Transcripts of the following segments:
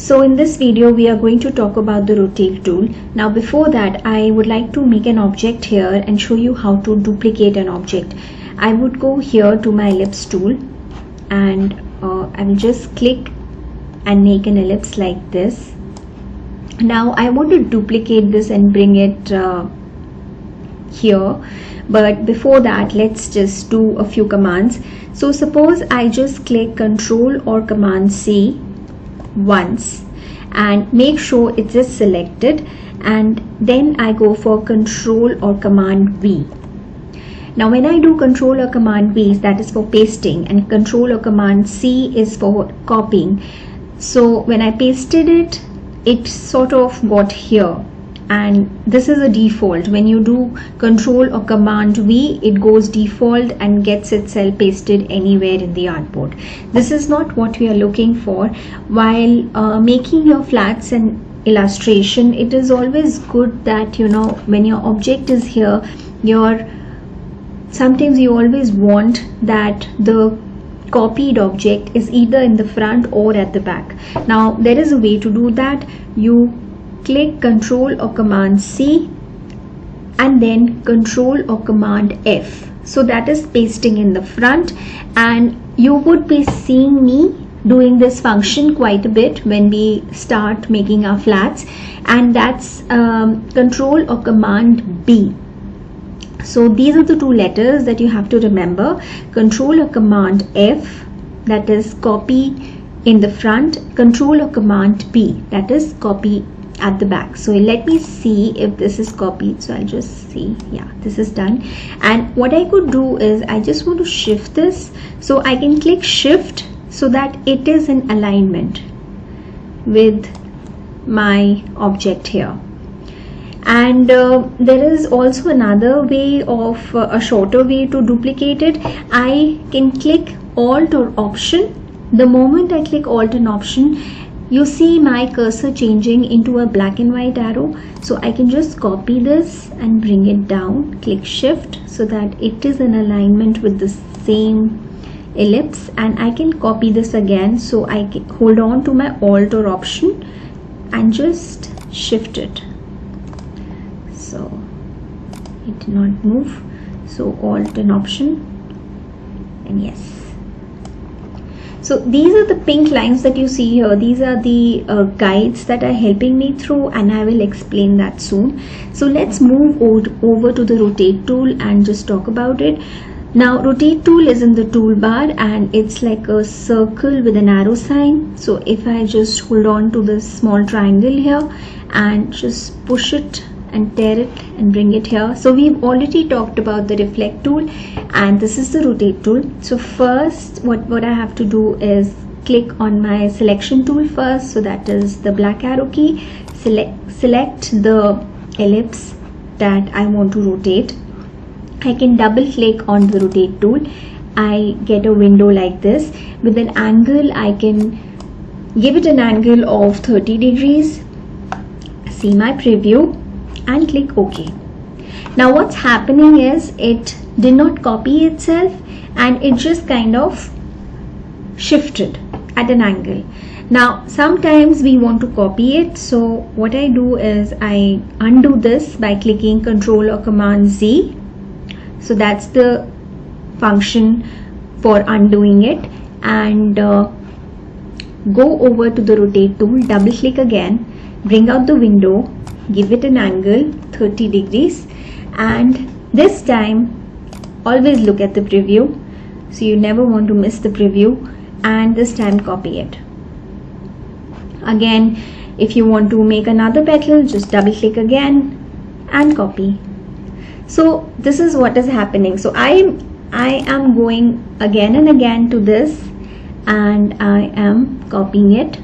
So in this video we are going to talk about the rotate tool. Now before that I would like to make an object here and show you how to duplicate an object. I would go here to my ellipse tool and I will just click and make an ellipse like this. Now I want to duplicate this and bring it here, but before that let's just do a few commands. So suppose I just click Ctrl or Command C once and make sure it is selected, and then I go for Ctrl or Command V. Now when I do Ctrl or Command V, that is for pasting, and Ctrl or Command C is for copying. So when I pasted it, it sort of got here, and this is a default. When you do Ctrl or Command V, it goes default and gets itself pasted anywhere in the artboard. This is not what we are looking for. While making your flats and illustration, it is always good that when your object is here, sometimes you always want that the copied object is either in the front or at the back. Now there is a way to do that. You click Ctrl or Command C and then Ctrl or Command F. So that is pasting in the front, and you would be seeing me doing this function quite a bit when we start making our flats, and that's Ctrl or Command B. So these are the two letters that you have to remember. Ctrl or Command F, that is copy in the front. Ctrl or Command B, that is copy at the back. So let me see if this is copied. So I'll just see, yeah, this is done. And what I could do is I just want to shift this, so I can click shift so that it is in alignment with my object here. And there is also another way of a shorter way to duplicate it. I can click Alt or Option. The moment I click Alt and Option, you see my cursor changing into a black and white arrow. So I can just copy this and bring it down, click Shift so that it is in alignment with the same ellipse, and I can copy this again. So I can hold on to my Alt or Option and just shift it. So it did not move. So Alt and Option, and yes. So these are the pink lines that you see here. These are the guides that are helping me through, and I will explain that soon. So let's move over to the rotate tool and just talk about it. Now rotate tool is in the toolbar and it's like a circle with an arrow sign. So if I just hold on to this small triangle here and just push it and tear it and bring it here. So we've already talked about the reflect tool, and this is the rotate tool. So first what I have to do is click on my selection tool first. So that is the black arrow key. Select the ellipse that I want to rotate. I can double click on the rotate tool. I get a window like this with an angle. I can give it an angle of 30 degrees. See my preview and click OK. Now what's happening is it did not copy itself and it just kind of shifted at an angle. Now sometimes we want to copy it, so what I do is I undo this by clicking Ctrl or Command Z. So that's the function for undoing it, and go over to the rotate tool, double click again, bring out the window, give it an angle 30 degrees, and this time always look at the preview, so you never want to miss the preview, and this time copy it. Again, if you want to make another petal, just double click again and copy. So this is what is happening. So I am going again and again to this and I am copying it.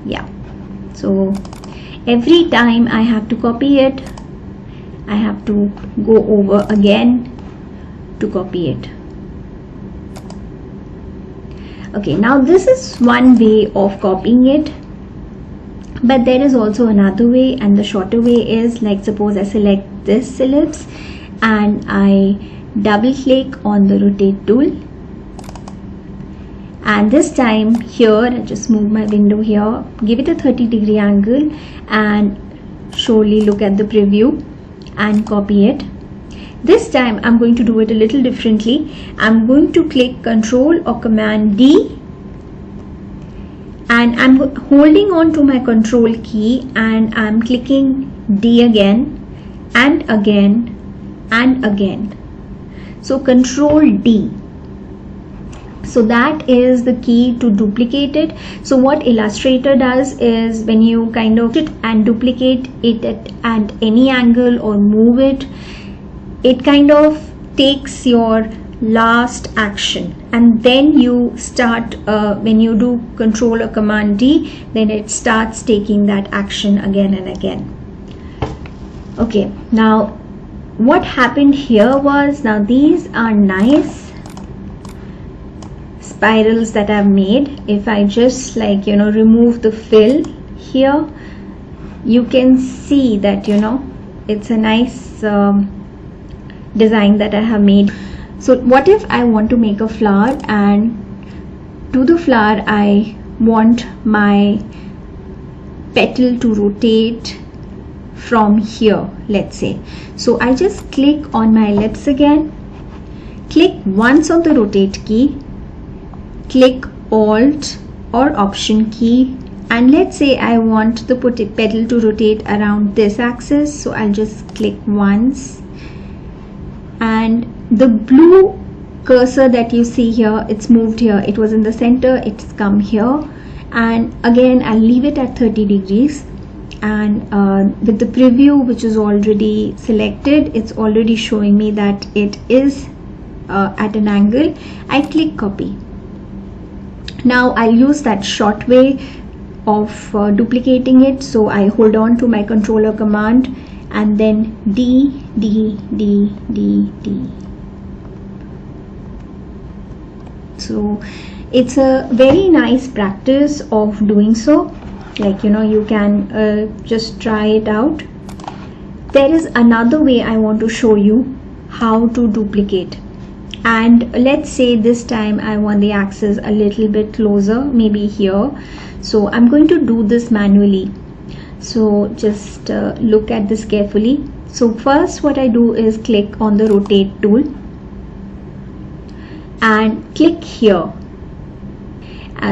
Yeah, so every time I have to copy it, I have to go over again to copy it. Okay, now this is one way of copying it, but there is also another way, and the shorter way is like, suppose I select this ellipse and I double click on the rotate tool And this time here, I'll just move my window here, give it a 30-degree angle, and surely look at the preview and copy it. This time I'm going to do it a little differently. I'm going to click Control or Command D, and I'm holding on to my Control key and I'm clicking D again and again and again. So Control D. So that is the key to duplicate it. So what Illustrator does is, when you kind of it and duplicate it at any angle or move it, it kind of takes your last action, and then you start when you do Control or Command D, then it starts taking that action again and again. Okay, now what happened here was, now these are nice spirals that I've made. If I just remove the fill here, you can see that it's a nice design that I have made. So what if I want to make a flower, and to the flower I want my petal to rotate from here, let's say. So I just click on my ellipse again, click once on the rotate key, click Alt or Option key, and let's say I want the petal to rotate around this axis, so I'll just click once, and the blue cursor that you see here, it's moved here. It was in the center, it's come here, and again I'll leave it at 30 degrees, and with the preview which is already selected, it's already showing me that it is at an angle. I click copy. Now I'll use that short way of duplicating it, so I hold on to my Control or Command and then D, D, D, D, D. So it's a very nice practice of doing so. You can just try it out. There is another way I want to show you how to duplicate, and let's say this time I want the axis a little bit closer, maybe here. So I'm going to do this manually, so just look at this carefully. So first what I do is click on the rotate tool and click here.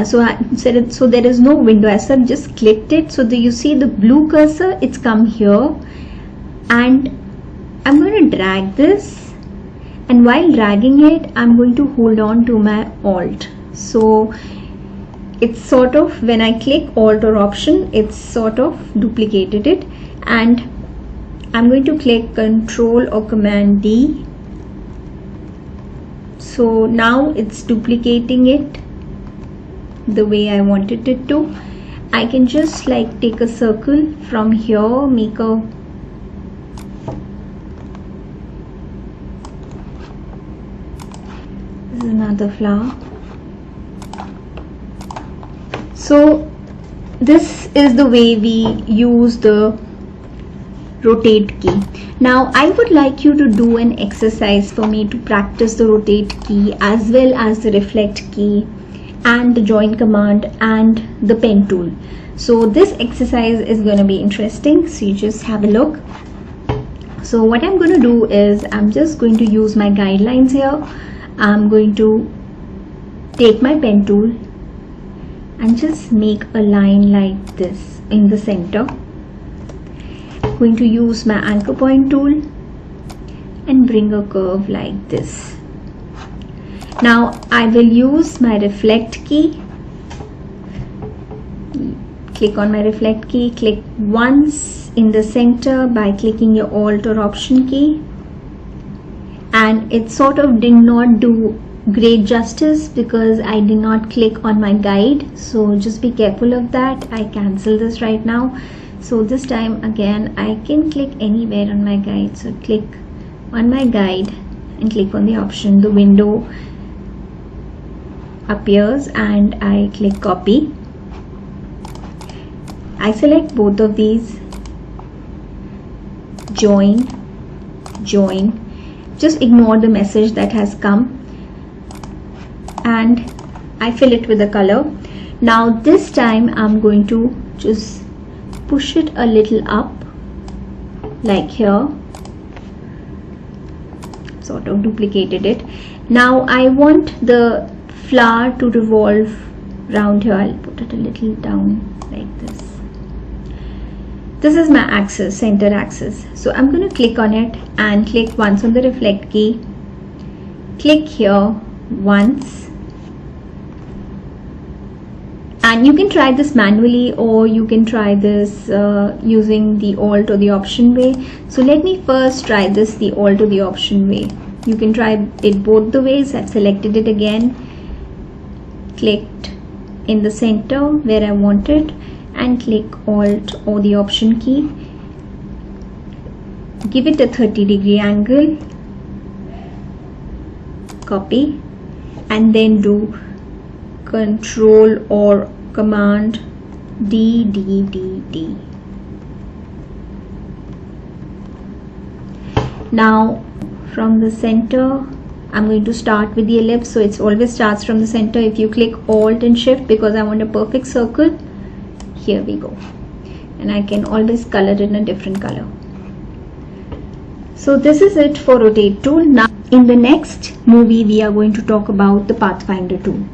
So there is no window as such, just clicked it. So you see the blue cursor, it's come here, and I'm going to drag this, and while dragging it I'm going to hold on to my Alt. So it's sort of, when I click Alt or Option, it's sort of duplicated it, and I'm going to click Control or Command D. So now it's duplicating it the way I wanted it to. I can just take a circle from here, make a this is another flower. So this is the way we use the rotate key. Now I would like you to do an exercise for me to practice the rotate key as well as the reflect key and the join command and the pen tool. So this exercise is going to be interesting, so you just have a look. So what I'm going to do is, I'm just going to use my guidelines here. I'm going to take my pen tool and just make a line like this in the center. I'm going to use my anchor point tool and bring a curve like this. Now I will use my reflect key. Click on my reflect key, click once in the center by clicking your Alt or Option key, and it sort of did not do great justice because I did not click on my guide, so just be careful of that. I cancel this right now. So this time again I can click anywhere on my guide, so click on my guide and click on the option. The window appears and I click copy. I select both of these, join, just ignore the message that has come, and I fill it with the color. Now this time I'm going to just push it a little up, like here, sort of duplicated it. Now I want the flower to revolve round here. I'll put it a little down like this. This is my axis, center axis. So I'm going to click on it and click once on the reflect key. Click here once. And you can try this manually, or you can try this using the Alt or the Option way. So let me first try this the Alt or the Option way. You can try it both the ways. I've selected it again, clicked in the center where I want it, and click Alt or the Option key. Give it a 30-degree angle, copy, and then do Control or Command D. Now from the center I'm going to start with the ellipse, so it always starts from the center. If you click Alt and Shift, because I want a perfect circle, here we go. And I can always color it in a different color. So this is it for rotate tool. Now in the next movie we are going to talk about the Pathfinder tool.